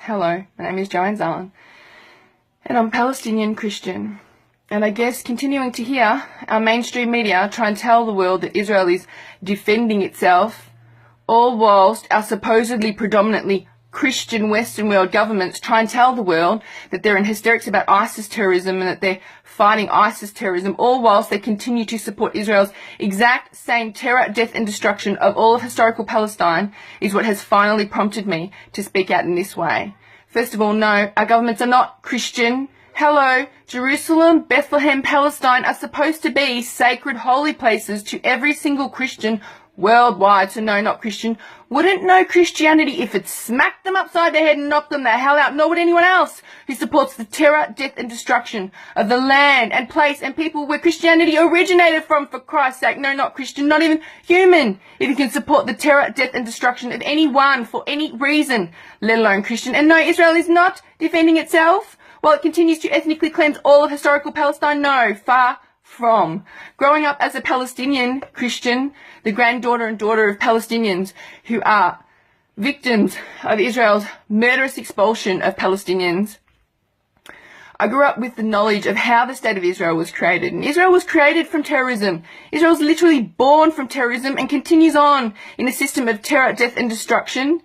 Hello, my name is Joanne Zallen, and I'm Palestinian Christian. And I guess continuing to hear our mainstream media try and tell the world that Israel is defending itself, all whilst our supposedly predominantly Christian Western world governments try and tell the world that they're in hysterics about ISIS terrorism and that they're fighting ISIS terrorism, all whilst they continue to support Israel's exact same terror, death and destruction of all of historical Palestine, is what has finally prompted me to speak out in this way. First of all, no, our governments are not Christian. Hello, Jerusalem, Bethlehem, Palestine are supposed to be sacred holy places to every single Christian worldwide. So no, not Christian. Wouldn't know Christianity if it smacked them upside their head and knocked them the hell out, nor would anyone else who supports the terror, death and destruction of the land and place and people where Christianity originated from, for Christ's sake. No, not Christian, not even human, if you can support the terror, death and destruction of anyone for any reason, let alone Christian. And no, Israel is not defending itself while it continues to ethnically cleanse all of historical Palestine. No, far from. Growing up as a Palestinian Christian, the granddaughter and daughter of Palestinians who are victims of Israel's murderous expulsion of Palestinians, I grew up with the knowledge of how the state of Israel was created. And Israel was created from terrorism. Israel was literally born from terrorism and continues on in a system of terror, death and destruction.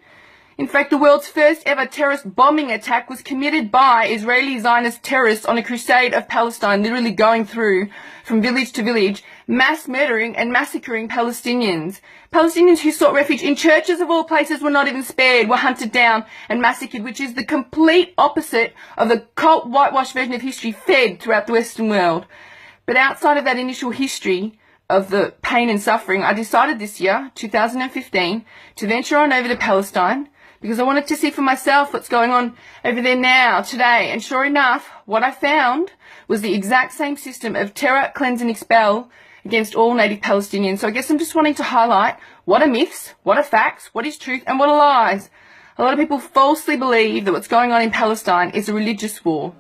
In fact, the world's first ever terrorist bombing attack was committed by Israeli Zionist terrorists on a crusade of Palestine, literally going through from village to village, mass murdering and massacring Palestinians. Palestinians who sought refuge in churches of all places were not even spared, were hunted down and massacred, which is the complete opposite of the cult whitewash version of history fed throughout the Western world. But outside of that initial history of the pain and suffering, I decided this year, 2015, to venture on over to Palestine, because I wanted to see for myself what's going on over there now, today. And sure enough, what I found was the exact same system of terror, cleanse and expel against all native Palestinians. So I guess I'm just wanting to highlight what are myths, what are facts, what is truth and what are lies. A lot of people falsely believe that what's going on in Palestine is a religious war.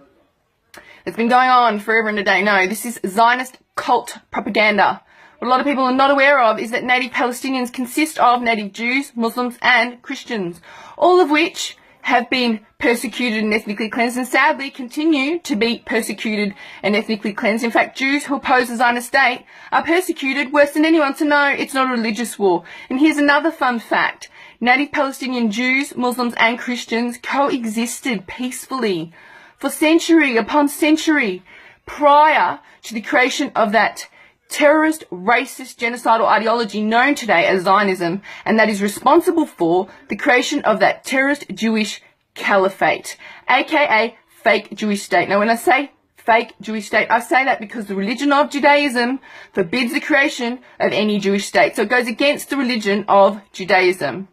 It's been going on forever and a day. No, this is Zionist cult propaganda. What a lot of people are not aware of is that native Palestinians consist of native Jews, Muslims and Christians, all of which have been persecuted and ethnically cleansed and sadly continue to be persecuted and ethnically cleansed. In fact, Jews who oppose the Zionist state are persecuted worse than anyone. So no, it's not a religious war. And here's another fun fact. Native Palestinian Jews, Muslims and Christians coexisted peacefully for century upon century prior to the creation of that terrorist, racist, genocidal ideology known today as Zionism, and that is responsible for the creation of that terrorist Jewish caliphate, aka fake Jewish state. Now, when I say fake Jewish state, I say that because the religion of Judaism forbids the creation of any Jewish state. So it goes against the religion of Judaism.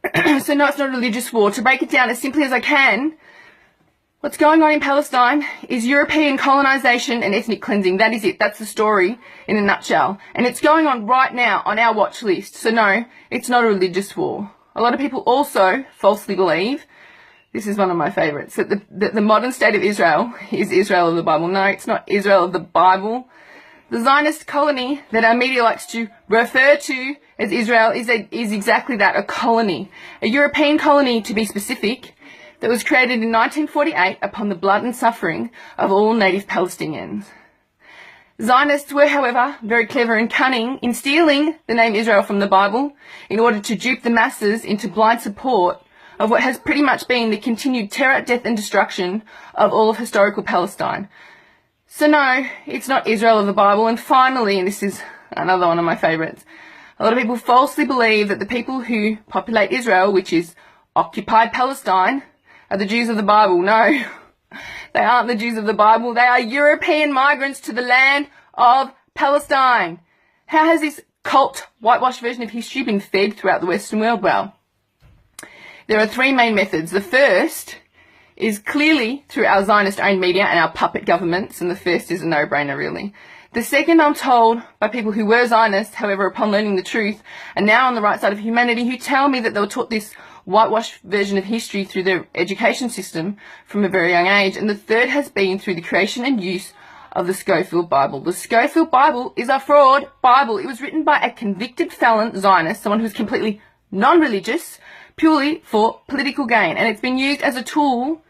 So no, it's not a religious war. To break it down as simply as I can, what's going on in Palestine is European colonization and ethnic cleansing. That is it. That's the story in a nutshell. And it's going on right now on our watch list. So no, it's not a religious war. A lot of people also falsely believe, this is one of my favorites, that the modern state of Israel is Israel of the Bible. No, it's not Israel of the Bible. The Zionist colony that our media likes to refer to as Israel is exactly that, a colony. A European colony, to be specific, that was created in 1948 upon the blood and suffering of all native Palestinians. Zionists were, however, very clever and cunning in stealing the name Israel from the Bible in order to dupe the masses into blind support of what has pretty much been the continued terror, death and destruction of all of historical Palestine. So no, it's not Israel of the Bible. And finally, and this is another one of my favourites, a lot of people falsely believe that the people who populate Israel, which is Occupied Palestine, are the Jews of the Bible. No, they aren't the Jews of the Bible. They are European migrants to the land of Palestine. How has this cult whitewash version of history been fed throughout the Western world? Well, there are three main methods. The first is clearly through our Zionist-owned media and our puppet governments, and the first is a no-brainer, really. The second, I'm told by people who were Zionists, however, upon learning the truth, are now on the right side of humanity, who tell me that they were taught this whitewash version of history through their education system from a very young age. And the third has been through the creation and use of the Schofield Bible. The Schofield Bible is a fraud Bible. It was written by a convicted felon Zionist, someone who was completely non-religious, purely for political gain. And it's been used as a tool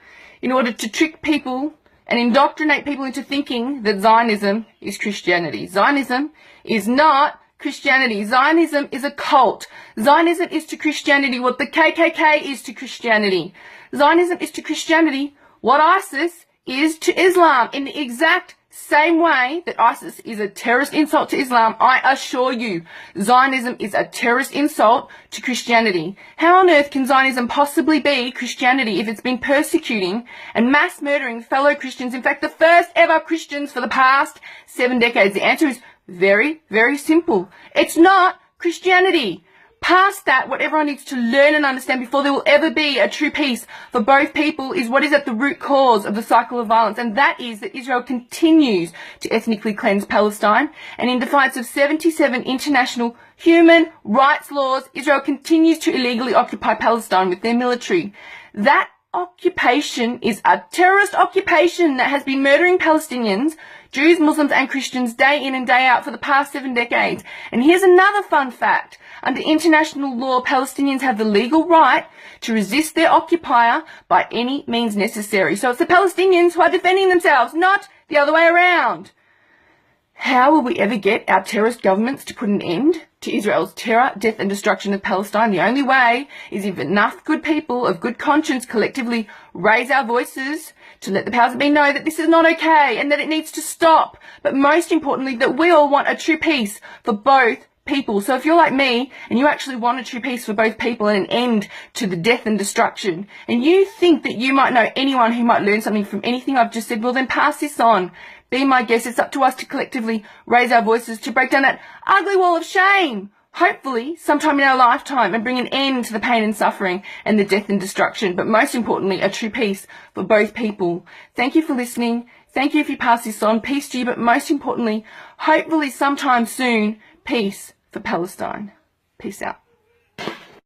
in order to trick people and indoctrinate people into thinking that Zionism is Christianity. Zionism is not Christianity. Zionism is a cult. Zionism is to Christianity what the KKK is to Christianity. Zionism is to Christianity what ISIS is to Islam, in the exact same way that ISIS is a terrorist insult to Islam. I assure you, Zionism is a terrorist insult to Christianity. How on earth can Zionism possibly be Christianity if it's been persecuting and mass murdering fellow Christians, in fact the first ever Christians for the past 7 decades? The answer is very, very simple. It's not Christianity. Past that, what everyone needs to learn and understand before there will ever be a true peace for both people is what is at the root cause of the cycle of violence, and that is that Israel continues to ethnically cleanse Palestine, and in defiance of 77 international human rights laws, Israel continues to illegally occupy Palestine with their military. That occupation is a terrorist occupation that has been murdering Palestinians, Jews, Muslims and Christians day in and day out for the past 7 decades. And here's another fun fact. Under international law, Palestinians have the legal right to resist their occupier by any means necessary. So it's the Palestinians who are defending themselves, not the other way around. How will we ever get our terrorist governments to put an end to Israel's terror, death and destruction of Palestine? The only way is if enough good people of good conscience collectively raise our voices to let the powers that be know that this is not okay and that it needs to stop. But most importantly, that we all want a true peace for both people. So if you're like me and you actually want a true peace for both people and an end to the death and destruction, and you think that you might know anyone who might learn something from anything I've just said, well then pass this on. Be my guest. It's up to us to collectively raise our voices to break down that ugly wall of shame, hopefully sometime in our lifetime, and bring an end to the pain and suffering and the death and destruction, but most importantly, a true peace for both people. Thank you for listening. Thank you if you pass this on. Peace to you, but most importantly, hopefully sometime soon, peace for Palestine. Peace out.